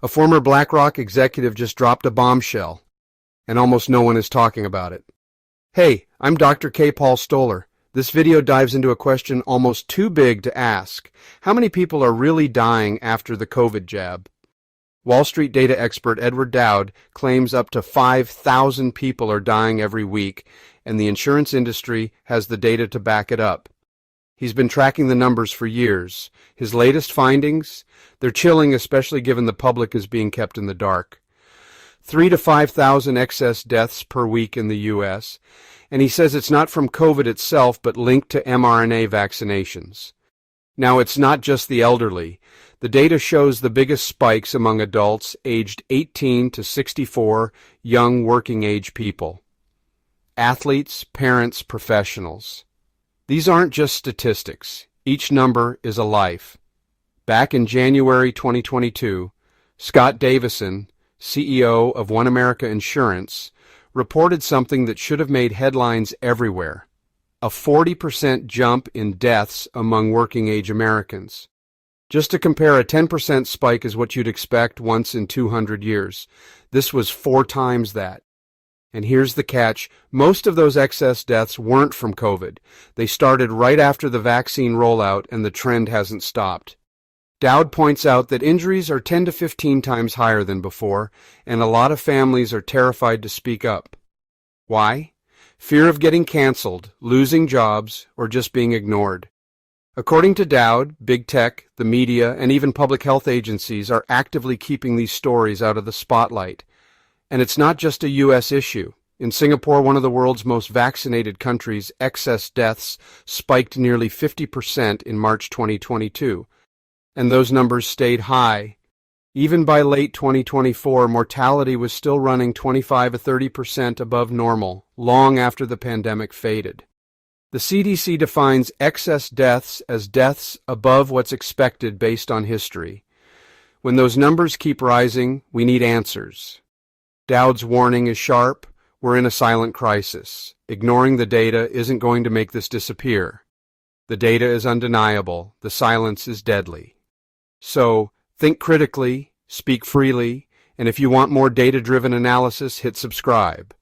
A former BlackRock executive just dropped a bombshell, and almost no one is talking about it. Hey, I'm Dr. Paul Stoller. This video dives into a question almost too big to ask. How many people are really dying after the COVID jab? Wall Street data expert Edward Dowd claims up to 5,000 people are dying every week, and the insurance industry has the data to back it up. He's been tracking the numbers for years. His latest findings? They're chilling, especially given the public is being kept in the dark. 3,000 to 5,000 excess deaths per week in the U.S., and he says it's not from COVID itself, but linked to mRNA vaccinations. Now, it's not just the elderly. The data shows the biggest spikes among adults aged 18 to 64, young working-age people. Athletes, parents, professionals. These aren't just statistics. Each number is a life. Back in January 2022, Scott Davison, CEO of OneAmerica Insurance, reported something that should have made headlines everywhere: a 40% jump in deaths among working-age Americans. Just to compare, a 10% spike is what you'd expect once in 200 years. This was 4 times that. And here's the catch: most of those excess deaths weren't from COVID. They started right after the vaccine rollout, and the trend hasn't stopped. Dowd points out that injuries are 10 to 15 times higher than before, and a lot of families are terrified to speak up. Why? Fear of getting canceled, losing jobs, or just being ignored. According to Dowd, big tech, the media, and even public health agencies are actively keeping these stories out of the spotlight. And it's not just a U.S. issue. In Singapore, one of the world's most vaccinated countries, excess deaths spiked nearly 50% in March 2022. And those numbers stayed high. Even by late 2024, mortality was still running 25 to 30% above normal, long after the pandemic faded. The CDC defines excess deaths as deaths above what's expected based on history. When those numbers keep rising, we need answers. Dowd's warning is sharp. We're in a silent crisis. Ignoring the data isn't going to make this disappear. The data is undeniable. The silence is deadly. So, think critically, speak freely, and if you want more data-driven analysis, hit subscribe.